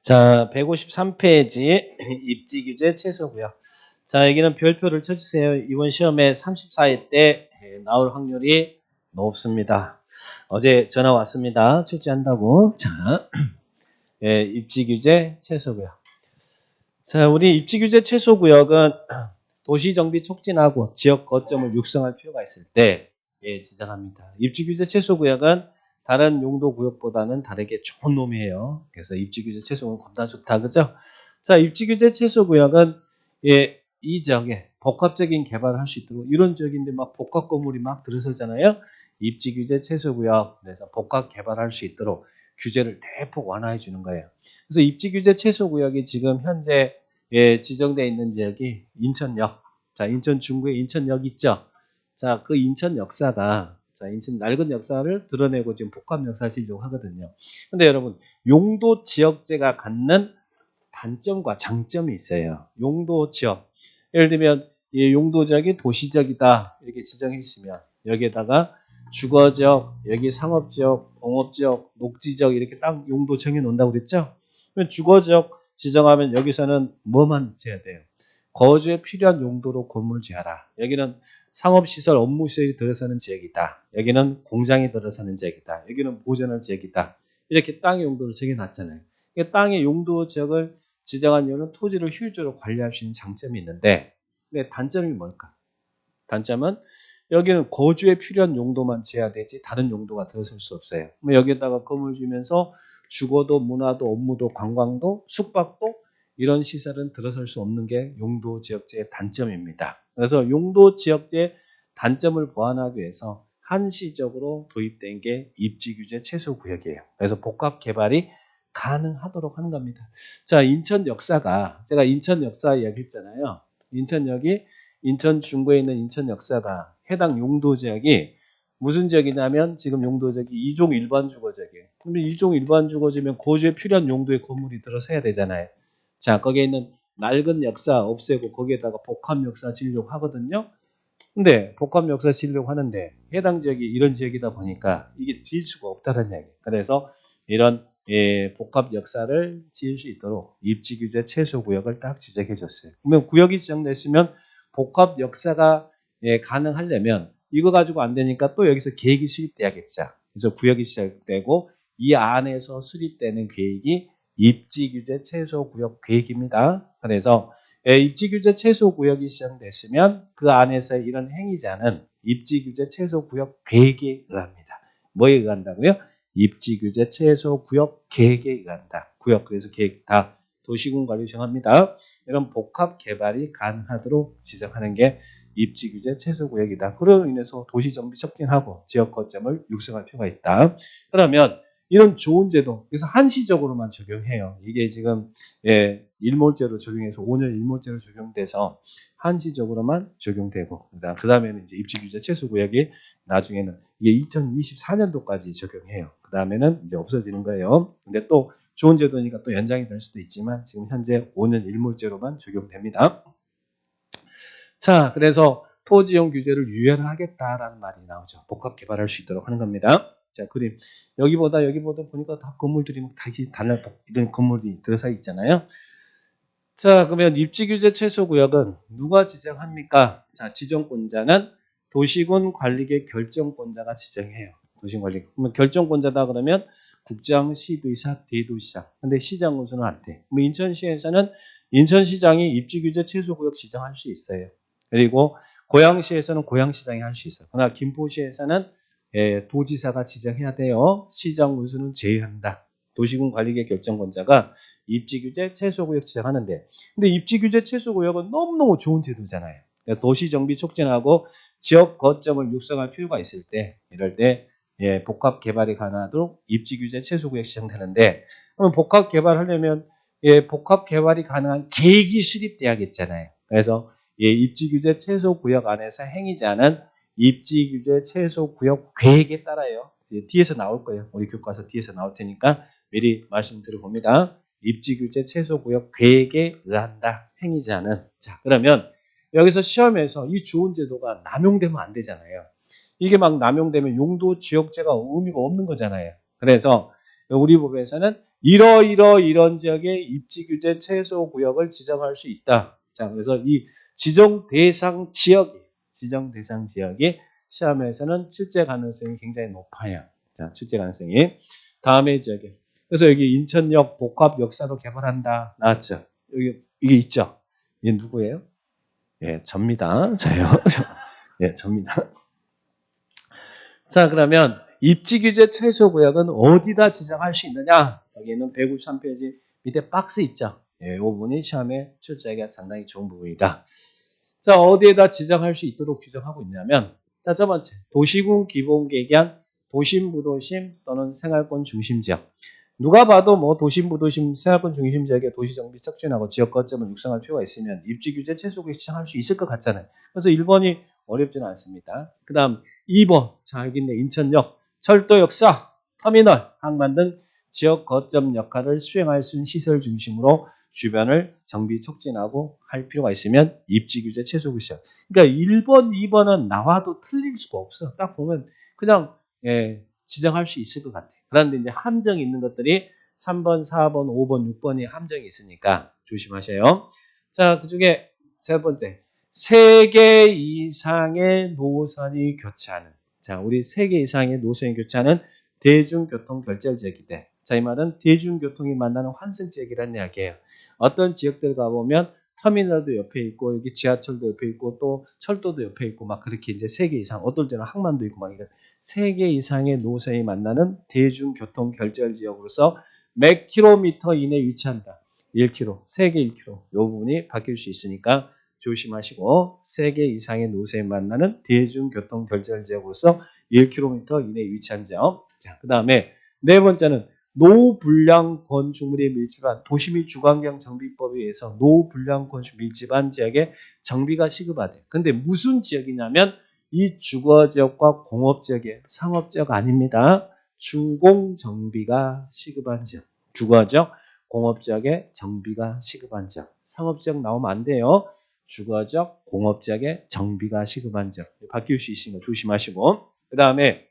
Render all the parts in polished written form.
자, 153페이지 입지규제 최소구역. 자, 여기는 별표를 쳐주세요. 이번 시험에 34회 때 나올 확률이 높습니다. 어제 전화 왔습니다. 출제한다고. 자, 입지규제 최소구역. 자, 우리 입지규제 최소구역은 도시정비 촉진하고 지역 거점을 육성할 필요가 있을 때 지정합니다. 입지규제 최소구역은 다른 용도구역보다는 다르게 좋은 놈이에요. 그래서 입지규제 최소구역은 겁나 좋다. 그죠? 자, 입지규제 최소구역은 이 지역에 복합적인 개발을 할 수 있도록 이런 지역인데 막 복합 건물이 막 들어서잖아요. 입지규제 최소구역. 그래서 복합 개발할 수 있도록 규제를 대폭 완화해 주는 거예요. 그래서 입지규제 최소구역이 지금 현재 지정되어 있는 지역이 인천역. 자, 인천 중구에 인천역 있죠? 자, 그 인천 역사가 인천 낡은 역사를 드러내고 지금 복합 역사를 지려고 하거든요. 근데 여러분, 용도 지역제가 갖는 단점과 장점이 있어요. 용도 지역. 예를 들면, 이 용도 지역이 도시지역이다. 이렇게 지정했으면, 여기에다가 주거지역, 여기 상업지역, 공업지역, 녹지지역 이렇게 딱 용도 정해 놓는다고 그랬죠? 그러면 주거지역 지정하면 여기서는 뭐만 지어야 돼요? 거주에 필요한 용도로 건물 지어라. 여기는 상업시설, 업무시설이 들어서는 지역이다. 여기는 공장이 들어서는 지역이다. 여기는 보존할 지역이다. 이렇게 땅의 용도를 정해놨잖아요. 땅의 용도 지역을 지정한 이유는 토지를 효율적으로 관리할 수 있는 장점이 있는데, 근데 단점이 뭘까? 단점은 여기는 거주에 필요한 용도만 지어야 되지 다른 용도가 들어설 수 없어요. 여기에다가 건물 지면서 주거도, 문화도, 업무도, 관광도, 숙박도 이런 시설은 들어설 수 없는 게 용도 지역제의 단점입니다. 그래서 용도 지역제의 단점을 보완하기 위해서 한시적으로 도입된 게 입지규제 최소구역이에요. 그래서 복합 개발이 가능하도록 하는 겁니다. 자, 인천 역사가 제가 인천 역사 이야기했잖아요. 인천역이 인천 중구에 있는 인천 역사가 해당 용도 지역이 무슨 지역이냐면 지금 용도 지역이 2종 일반 주거지역이에요. 그러면 2종 일반 주거지면 거주에 필요한 용도의 건물이 들어서야 되잖아요. 자, 거기에 있는 낡은 역사 없애고 거기에다가 복합 역사 지으려고 하거든요. 근데 복합 역사 지으려고 하는데 해당 지역이 이런 지역이다 보니까 이게 지을 수가 없다는 얘기예요. 그래서 이런 복합 역사를 지을 수 있도록 입지규제 최소구역을 딱 지정해 줬어요. 그러면 구역이 지정됐으면 복합 역사가 가능하려면 이거 가지고 안 되니까 또 여기서 계획이 수립돼야겠죠. 그래서 구역이 시작되고 이 안에서 수립되는 계획이 입지규제 최소구역 계획입니다. 그래서 입지규제 최소구역이 시작됐으면 그 안에서 이런 행위자는 입지규제 최소구역 계획에 의합니다. 뭐에 의한다고요? 입지규제 최소구역 계획에 의한다. 구역, 그래서 계획 다 도시군관리 정합니다. 이런 복합 개발이 가능하도록 지정하는 게 입지규제 최소구역이다. 그로 인해서 도시정비 촉진하고 지역 거점을 육성할 필요가 있다. 그러면 이런 좋은 제도, 그래서 한시적으로만 적용해요. 이게 지금 일몰제로 적용해서 5년 일몰제로 적용돼서 한시적으로만 적용되고, 그 다음에는 이제 입지규제 최소구역이 나중에는 이게 2024년도까지 적용해요. 그 다음에는 이제 없어지는 거예요. 근데 또 좋은 제도니까 또 연장이 될 수도 있지만 지금 현재 5년 일몰제로만 적용됩니다. 자, 그래서 토지용 규제를 유연하겠다라는 말이 나오죠. 복합 개발할 수 있도록 하는 겁니다. 자, 그림 여기보다 보니까 다 건물들이 다시 달라 이런 건물이 들어서 있잖아요. 자, 그러면 입지규제 최소구역은 누가 지정합니까? 자, 지정권자는 도시군 관리계 결정권자가 지정해요. 도시관리. 그러면 결정권자다 그러면 국장, 시도의사, 대도시장. 근데 시장 운수는 안 돼. 그럼 인천시에서는 인천시장이 입지규제 최소구역 지정할 수 있어요. 그리고 고양시에서는 고양시장이 할 수 있어요. 그러나 김포시에서는 도지사가 지정해야 돼요. 시장 운수는 제외한다. 도시군 관리계 결정권자가 입지규제 최소구역 지정하는데, 근데 입지규제 최소구역은 너무너무 좋은 제도잖아요. 그러니까 도시정비 촉진하고 지역 거점을 육성할 필요가 있을 때, 이럴 때 복합 개발이 가능하도록 입지규제 최소구역 지정되는데, 그럼 복합 개발하려면 복합 개발이 가능한 계획이 수립돼야겠잖아요. 그래서 입지규제 최소구역 안에서 행위자는 입지규제 최소구역 계획에 따라요. 뒤에서 나올 거예요. 우리 교과서 뒤에서 나올 테니까 미리 말씀드려봅니다. 입지규제 최소구역 계획에 의한다. 행위자는. 자, 그러면 여기서 시험에서 이 좋은 제도가 남용되면 안 되잖아요. 이게 막 남용되면 용도 지역제가 의미가 없는 거잖아요. 그래서 우리 법에서는 이런 지역의 입지 규제 최소 구역을 지정할 수 있다. 자, 그래서 이 지정 대상 지역이 시험에서는 출제 가능성이 굉장히 높아요. 자, 출제 가능성이. 다음에 지역에. 그래서 여기 인천역 복합 역사로 개발한다. 나왔죠? 여기 이게 있죠? 이게 누구예요? 예, 접니다. 저요. 예, 접니다. 자, 그러면 입지 규제 최소 구역은 어디다 지정할 수 있느냐? 여기는 153페이지 밑에 박스 있죠? 예, 이 부분이 시험에 출제하기가 상당히 좋은 부분이다. 자, 어디에다 지정할 수 있도록 규정하고 있냐면, 자, 첫 번째, 도시군 기본계획안 도심부도심 또는 생활권 중심 지역. 누가 봐도 뭐 도심부도심 생활권 중심 지역에 도시정비 촉진하고 지역 거점을 육성할 필요가 있으면 입지 규제 최소 구역 지정할 수 있을 것 같잖아요. 그래서 1번이 어렵지는 않습니다. 그 다음 2번, 자, 여기 있네. 인천역, 철도 역사, 터미널, 항만 등 지역 거점 역할을 수행할 수 있는 시설 중심으로 주변을 정비 촉진하고 할 필요가 있으면 입지 규제 최소 구역. 그러니까 1번, 2번은 나와도 틀릴 수가 없어. 딱 보면 그냥 지정할 수 있을 것 같아. 그런데 이제 함정이 있는 것들이 3번, 4번, 5번, 6번이 함정이 있으니까 조심하세요. 자, 그 중에 세 번째. 3개 이상의 노선이 교차하는. 자, 우리 3개 이상의 노선이 교차하는 대중교통 결절 지역이대. 자, 이 말은 대중교통이 만나는 환승 지역이라는 이야기예요. 어떤 지역들 가보면 터미널도 옆에 있고 여기 지하철도 옆에 있고 또 철도도 옆에 있고 막 그렇게 이제 3개 이상, 어떨 때는 항만도 있고 막 이런 3개 이상의 노선이 만나는 대중교통 결절 지역으로서 몇 킬로미터 이내에 위치한다. 1km, 3개 1km. 이 부분이 바뀔 수 있으니까 조심하시고 3개 이상의 노선이 만나는 대중교통 결절 지역으로서 1km 이내에 위치한 지역. 자, 그 다음에 네 번째는 노불량 건축물이 밀집한 도시 및 주거환경 정비법에 의해서 노불량 건축 밀집한 지역에 정비가 시급하대. 근데 무슨 지역이냐면 이 주거지역과 공업지역의 상업지역 아닙니다. 주공정비가 시급한 지역. 주거지역, 공업지역의 정비가 시급한 지역. 상업지역 나오면 안 돼요. 주거지역, 공업지역의 정비가 시급한 지역. 바뀔 수 있으니까 조심하시고. 그 다음에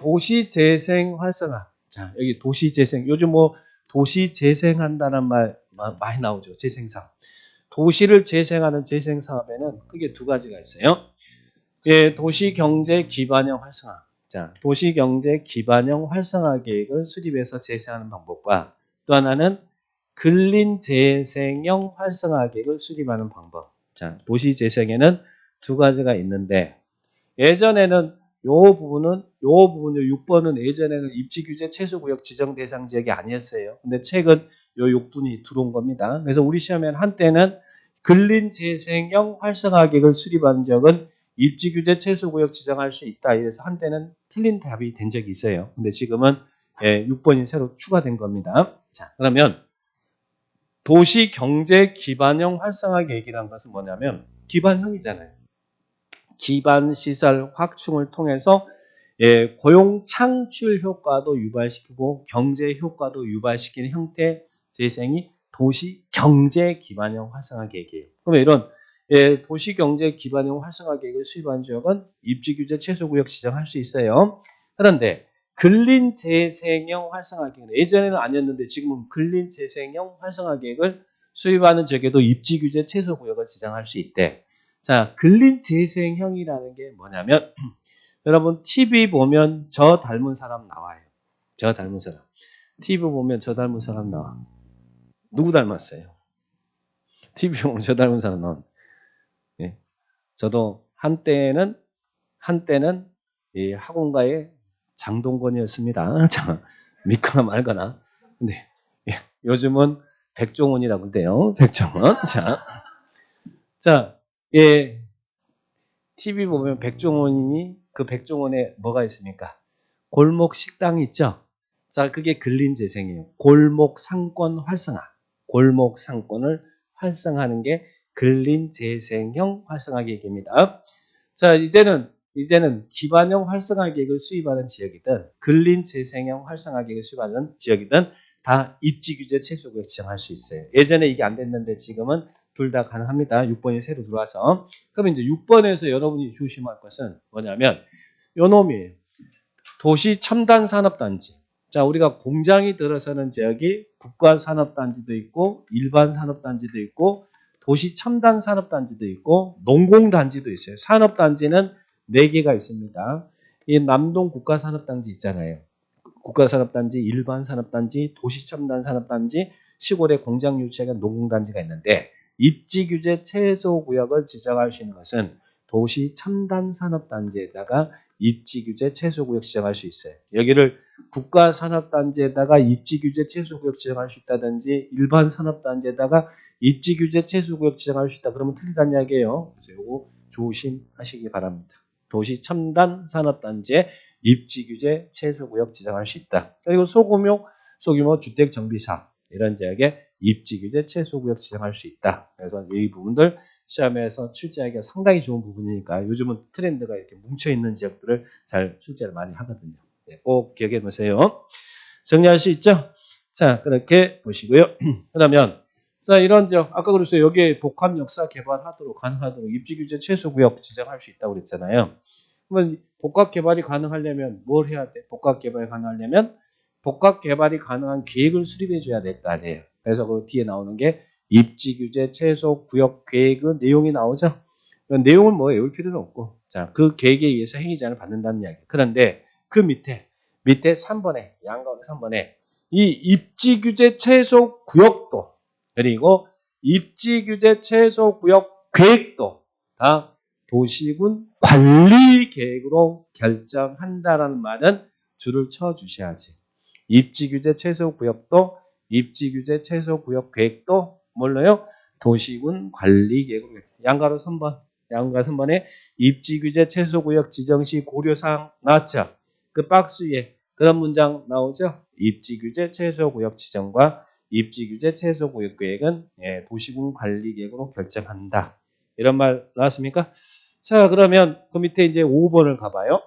도시재생 활성화. 자, 여기 도시재생. 요즘 뭐 도시재생한다는 말 많이 나오죠. 재생사업. 도시를 재생하는 재생사업에는 크게 두 가지가 있어요. 도시경제 기반형 활성화. 자, 도시경제 기반형 활성화 계획을 수립해서 재생하는 방법과 또 하나는 근린재생형 활성화 계획을 수립하는 방법. 자, 도시재생에는 두 가지가 있는데 예전에는 요 부분은 6번은 예전에는 입지규제 최소구역 지정 대상 지역이 아니었어요. 근데 최근 요 6분이 들어온 겁니다. 그래서 우리 시험에는 한때는 근린재생형 활성화 계획을 수립한 지역은 입지규제 최소구역 지정할 수 있다. 이래서 한때는 틀린 답이 된 적이 있어요. 근데 지금은 6번이 새로 추가된 겁니다. 자, 그러면 도시경제 기반형 활성화 계획이라는 것은 뭐냐면 기반형이잖아요. 기반시설 확충을 통해서 고용 창출 효과도 유발시키고 경제 효과도 유발시키는 형태 재생이 도시 경제 기반형 활성화 계획이에요. 그러면 이런 도시 경제 기반형 활성화 계획을 수립한 지역은 입지 규제 최소 구역 지정할 수 있어요. 그런데 근린 재생형 활성화 계획 예전에는 아니었는데 지금은 근린 재생형 활성화 계획을 수립하는 지역에도 입지 규제 최소 구역을 지정할 수 있대. 자, 근린 재생형이라는 게 뭐냐면 여러분 TV 보면 저 닮은 사람 나와요. 저 닮은 사람. TV 보면 저 닮은 사람 나와. 누구 닮았어요? TV 보면 저 닮은 사람 나와. 예. 저도 한때는 이 학원가의 장동건이었습니다. 자, 믿거나 말거나. 근데 요즘은 백종원이라고 그래요. 백종원. 자, TV 보면 백종원이 그 백종원에 뭐가 있습니까? 골목 식당이 있죠. 자, 그게 근린 재생이에요. 골목 상권 활성화. 골목 상권을 활성화하는 게 근린 재생형 활성화 계획입니다. 자, 이제는 기반형 활성화 계획을 수립하는 지역이든 근린 재생형 활성화 계획을 수립하는 지역이든 다 입지 규제 최소 구역 지정할 수 있어요. 예전에 이게 안 됐는데 지금은 둘 다 가능합니다. 6번이 새로 들어와서. 그럼 이제 6번에서 여러분이 조심할 것은 뭐냐면 요 놈이에요. 도시 첨단 산업단지. 자, 우리가 공장이 들어서는 지역이 국가산업단지도 있고 일반 산업단지도 있고 도시 첨단 산업단지도 있고 농공단지도 있어요. 산업단지는 4개가 있습니다. 이 남동 국가산업단지 있잖아요. 국가산업단지, 일반산업단지, 도시첨단산업단지, 시골의 공장 유치하는 농공단지가 있는데 입지규제 최소구역을 지정할 수 있는 것은 도시첨단산업단지에다가 입지규제 최소구역 지정할 수 있어요. 여기를 국가산업단지에다가 입지규제 최소구역 지정할 수 있다든지 일반산업단지에다가 입지규제 최소구역 지정할 수 있다. 그러면 틀리다는 이야기예요. 그래서 이거 조심하시기 바랍니다. 도시첨단산업단지에 입지규제 최소구역 지정할 수 있다. 그리고 소규모 주택정비사 이런 지역에 입지규제 최소구역 지정할 수 있다. 그래서 이 부분들 시험에서 출제하기가 상당히 좋은 부분이니까 요즘은 트렌드가 이렇게 뭉쳐있는 지역들을 잘 출제를 많이 하거든요. 네, 꼭 기억해 놓으세요. 정리할 수 있죠? 자, 그렇게 보시고요. 그러면 자, 이런 지역 아까 그랬어요. 여기에 복합 역사 개발하도록 가능하도록 입지규제 최소구역 지정할 수 있다고 그랬잖아요. 그러면 복합 개발이 가능하려면 뭘 해야 돼? 복합 개발이 가능하려면 복합 개발이 가능한 계획을 수립해 줘야 될 거 아니에요. 그래서 그 뒤에 나오는 게 입지 규제 최소 구역 계획의 내용이 나오죠. 그 내용은 뭐 외울 필요는 없고, 자, 그 계획에 의해서 행위 제한을 받는다는 이야기. 그런데 그 밑에 3번에 양가운데 3번에 이 입지 규제 최소 구역도 그리고 입지 규제 최소 구역 계획도 다 도시군 관리 계획으로 결정한다라는 말은 줄을 쳐 주셔야지. 입지규제 최소구역도 입지규제 최소구역 계획도 뭘로요? 도시군 관리 계획으로. 양가로 3번. 양가 3번에 입지규제 최소구역 지정 시 고려사항 나왔죠? 그 박스 위에 그런 문장 나오죠? 입지규제 최소구역 지정과 입지규제 최소구역 계획은 도시군 관리 계획으로 결정한다. 이런 말 나왔습니까? 자, 그러면 그 밑에 이제 5번을 가봐요.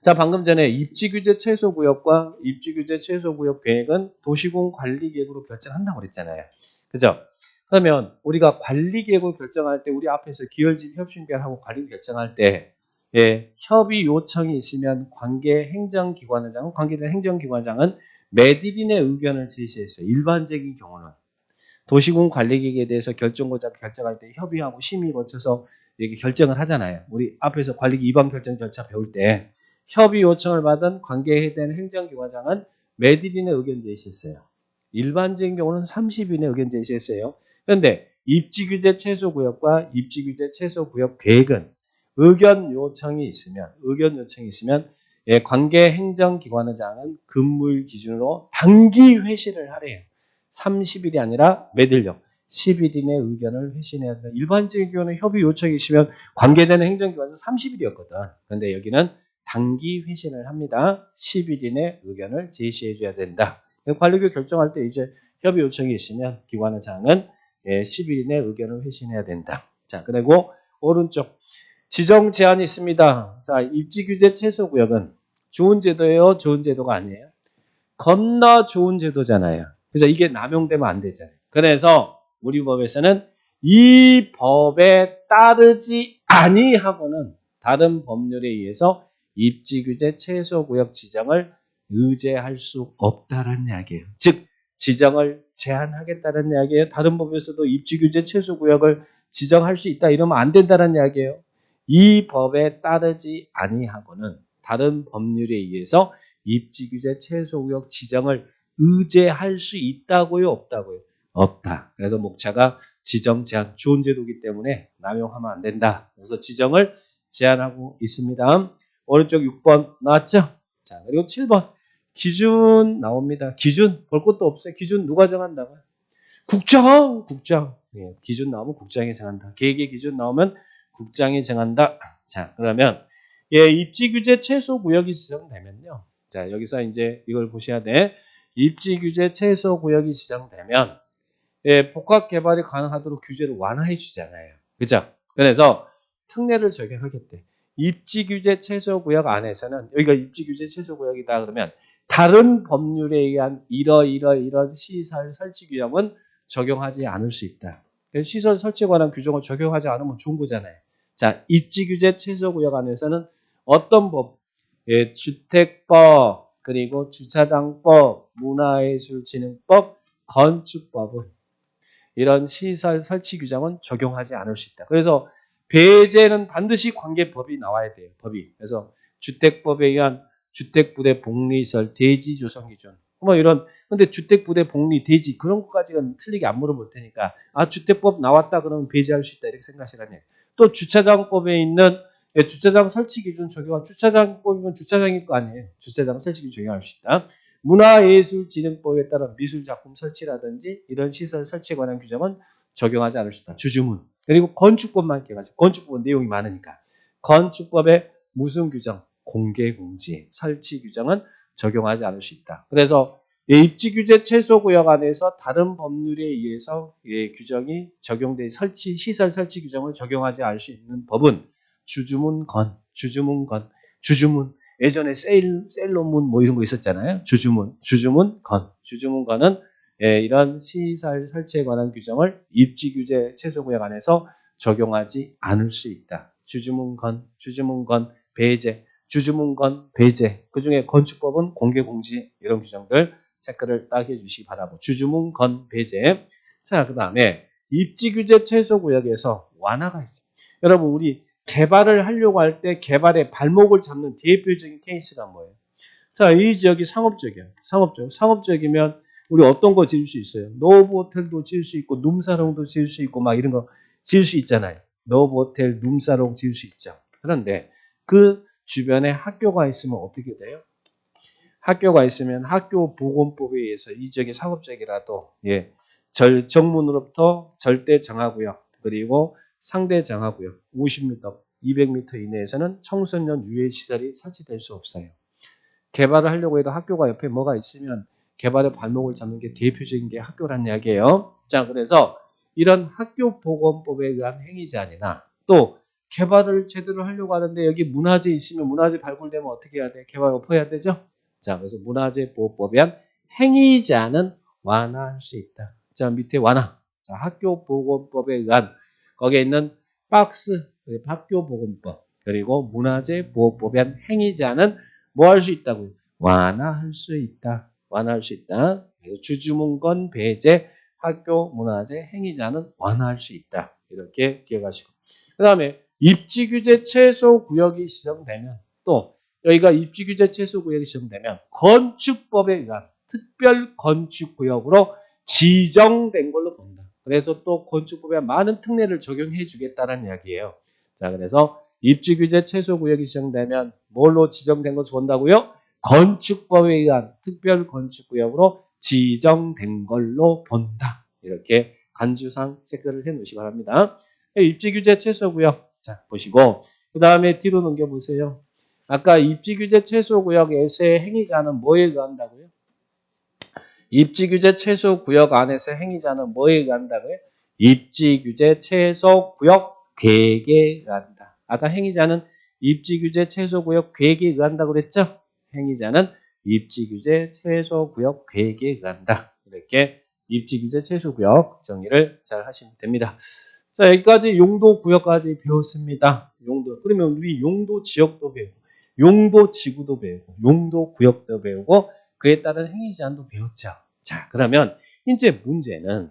자, 방금 전에 입지규제 최소구역과 입지규제 최소구역 계획은 도시군 관리계획으로 결정한다고 그랬잖아요. 그죠? 그러면 우리가 관리계획을 결정할 때 우리 앞에서 기열집 협심결하고 관리 결정할 때 협의 요청이 있으면 관계된 행정기관장은 매들인의 의견을 제시했어요. 일반적인 경우는 도시군 관리계획에 대해서 결정할 때 협의하고 심의 거쳐서 이렇게 결정을 하잖아요. 우리 앞에서 관리기 위반 결정 절차 배울 때 협의 요청을 받은 관계된 행정기관장은 매들인의 의견 제시했어요. 일반적인 경우는 30인의 의견 제시했어요. 그런데 입지규제 최소구역과 입지규제 최소구역 계획은 의견 요청이 있으면 관계 행정기관장은 근무일 기준으로 단기 회신을 하래요. 30일이 아니라 매들요. 10일 이내 의견을 회신해야 된다. 일반적인 경우는 협의 요청이 있으면 관계되는 행정기관은 30일이었거든. 그런데 여기는 단기 회신을 합니다. 10일 이내 의견을 제시해 줘야 된다. 관리교 결정할 때 이제 협의 요청이 있으면 기관장은 10일 이내 의견을 회신해야 된다. 자, 그리고 오른쪽 지정 제한이 있습니다. 자, 입지규제 최소구역은 좋은 제도예요? 좋은 제도가 아니에요? 겁나 좋은 제도잖아요. 그래서 이게 남용되면 안 되잖아요. 그래서 우리 법에서는 이 법에 따르지 아니하고는 다른 법률에 의해서 입지규제 최소구역 지정을 의제할 수 없다는 이야기예요. 즉 지정을 제한하겠다는 이야기예요. 다른 법에서도 입지규제 최소구역을 지정할 수 있다 이러면 안 된다는 이야기예요. 이 법에 따르지 아니하고는 다른 법률에 의해서 입지규제 최소구역 지정을 의제할 수 있다고요? 없다고요? 없다. 그래서 목차가 지정 제한 좋은 제도이기 때문에 남용하면 안 된다. 그래서 지정을 제한하고 있습니다. 오른쪽 6번 나왔죠? 자, 그리고 7번 기준 나옵니다. 기준 볼 것도 없어요. 기준 누가 정한다고요? 국장. 예, 기준 나오면 국장이 정한다. 계획의 기준 나오면 국장이 정한다. 자, 그러면 입지규제 최소구역이 지정되면요. 자, 여기서 이제 이걸 보셔야 돼. 입지규제 최소구역이 지정되면 복합 개발이 가능하도록 규제를 완화해 주잖아요. 그죠? 그래서 특례를 적용하겠대. 입지규제 최소구역 안에서는 여기가 입지규제 최소구역이다 그러면 다른 법률에 의한 이런 시설 설치 규정은 적용하지 않을 수 있다. 시설 설치에 관한 규정을 적용하지 않으면 좋은 거잖아요. 자, 입지규제 최소구역 안에서는 어떤 법? 주택법, 그리고 주차장법, 문화예술진흥법, 건축법은 이런 시설 설치 규정은 적용하지 않을 수 있다. 그래서 배제는 반드시 관계법이 나와야 돼요. 법이. 그래서 주택법에 의한 주택부대 복리시설 대지 조성 기준. 뭐 이런 근데 주택부대 복리 대지 그런 것까지는 틀리게 안 물어볼 테니까 주택법 나왔다 그러면 배제할 수 있다 이렇게 생각하시라니. 또 주차장법에 있는 주차장 설치 기준 적용한 주차장법이면 주차장일 거 아니에요. 주차장 설치 기준 적용할 수 있다. 문화예술진흥법에 따른 미술작품 설치라든지 이런 시설 설치에 관한 규정은 적용하지 않을 수 있다. 주주문. 그리고 건축법만 깨가지고 건축법은 내용이 많으니까 건축법에 무슨 규정? 공개공지, 설치 규정은 적용하지 않을 수 있다. 그래서 입지규제 최소구역 안에서 다른 법률에 의해서 규정이 적용된 설치 시설 설치 규정을 적용하지 않을 수 있는 법은 주주문건, 주주문. 예전에 셀로문 뭐 이런 거 있었잖아요. 주주문건은 이런 시설 설치에 관한 규정을 입지규제 최소구역 안에서 적용하지 않을 수 있다. 주주문건, 배제, 주주문건, 배제. 그중에 건축법은 공개공지 이런 규정들 체크를 딱 해주시기 바라고. 주주문건, 배제. 자, 그 다음에 입지규제 최소구역에서 완화가 있어요. 여러분 우리 개발을 하려고 할 때 개발의 발목을 잡는 대표적인 케이스가 뭐예요? 자, 이 지역이 상업적이에요. 상업적이면 우리 어떤 거 지을 수 있어요? 노브호텔도 지을 수 있고 룸사롱도 지을 수 있고 막 이런 거 지을 수 있잖아요. 노브호텔, 룸사롱 지을 수 있죠. 그런데 그 주변에 학교가 있으면 어떻게 돼요? 학교가 있으면 학교보건법에 의해서 이 지역이 상업적이라도 정문으로부터 절대 정하구역 그리고 상대 정하구역 50m, 200m 이내에서는 청소년 유해 시설이 설치될 수 없어요. 개발을 하려고 해도 학교가 옆에 뭐가 있으면 개발의 발목을 잡는 게 대표적인 게 학교란 이야기예요. 자, 그래서 이런 학교보건법에 의한 행위자나 또 개발을 제대로 하려고 하는데 여기 문화재 있으면 문화재 발굴되면 어떻게 해야 돼? 개발 엎어야 되죠? 자, 그래서 문화재보호법에 의한 행위자는 완화할 수 있다. 자, 밑에 완화. 자, 학교보건법에 의한 거기에 있는 박스, 학교보건법 그리고 문화재보호법에 의한 행위자는 뭐 할 수 있다고요? 완화할 수 있다. 완화할 수 있다. 주주문건, 배제, 학교, 문화재, 행위자는 완화할 수 있다. 이렇게 기억하시고. 그 다음에 입지규제 최소구역이 지정되면 또 여기가 입지규제 최소구역이 지정되면 건축법에 의한 특별건축구역으로 지정된 걸로 본다. 그래서 또 건축법에 많은 특례를 적용해 주겠다는 이야기예요. 자, 그래서 입지규제 최소구역이 지정되면 뭘로 지정된 것을 본다고요? 건축법에 의한 특별건축구역으로 지정된 걸로 본다. 이렇게 간주상 체크를 해 놓으시기 바랍니다. 입지규제 최소구역 자 보시고 그 다음에 뒤로 넘겨보세요. 아까 입지규제 최소구역에서의 행위자는 뭐에 의한다고요? 입지규제 최소구역 안에서 행위자는 뭐에 의한다고요? 입지규제 최소구역 계획에 의한다. 아까 행위자는 입지규제 최소구역 계획에 의한다고 그랬죠? 행위자는 입지규제 최소구역 계획에 의한다. 이렇게 입지규제 최소구역 정의를 잘 하시면 됩니다. 자, 여기까지 용도구역까지 배웠습니다. 용도. 그러면 우리 용도 지역도 배우고, 용도 지구도 배우고, 용도 구역도 배우고, 그에 따른 행위 제한도 배웠죠. 자, 그러면 이제 문제는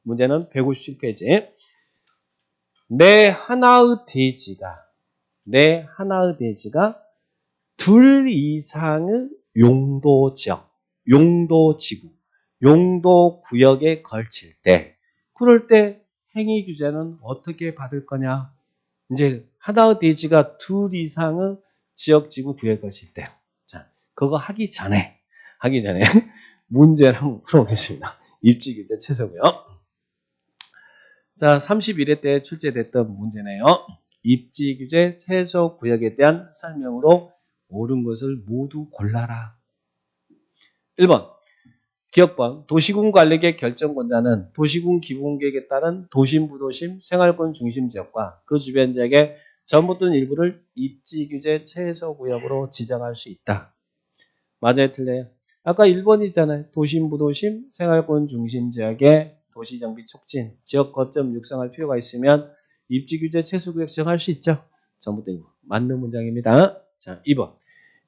157페이지. 내 하나의 대지가 둘 이상의 용도 지역, 용도 지구, 용도 구역에 걸칠 때, 그럴 때 행위 규제는 어떻게 받을 거냐? 이제 하나의 대지가 둘 이상의 지역, 지구, 구역에 걸칠 때, 자, 그거 하기 전에 문제를 한번 풀어보겠습니다. 입지 규제 최소고요. 자, 31회 때 출제됐던 문제네요. 입지 규제 최소 구역에 대한 설명으로 옳은 것을 모두 골라라. 1번. 기업번 도시군 관리계 결정권자는 도시군 기본계획에 따른 도심, 부도심, 생활권 중심 지역과 그 주변 지역의 전부 또는 일부를 입지규제 최소구역으로 지정할 수 있다. 맞아요, 틀려요? 아까 1번이잖아요. 도심, 부도심, 생활권 중심 지역의 도시정비 촉진, 지역 거점 육성할 필요가 있으면 입지규제 최소구역 지정할 수 있죠. 전부 또 일부. 맞는 문장입니다. 자, 2번.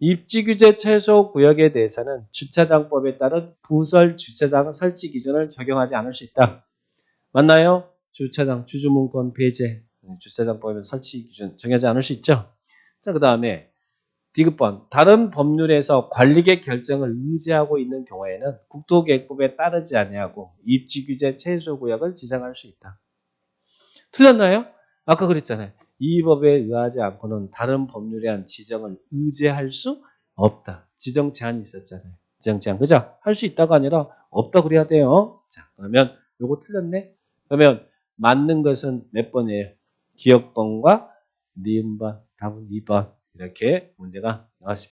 입지규제 최소 구역에 대해서는 주차장법에 따른 부설 주차장 설치 기준을 적용하지 않을 수 있다. 맞나요? 주차장 주주문건 배제 주차장법에 설치 기준 정하지 않을 수 있죠. 자, 그 다음에 디귿번 다른 법률에서 관리계 결정을 의지하고 있는 경우에는 국토계획법에 따르지 아니하고 입지규제 최소구역을 지정할 수 있다. 틀렸나요? 아까 그랬잖아요. 이 법에 의하지 않고는 다른 법률에 한 지정을 의지할 수 없다. 지정 제한이 있었잖아요. 지정 제한. 그죠? 할 수 있다가 아니라 없다 그래야 돼요. 자, 그러면 요거 틀렸네. 그러면 맞는 것은 몇 번이에요? 기억번과 니은번, 답은 2번. 이렇게 문제가 나왔습니다.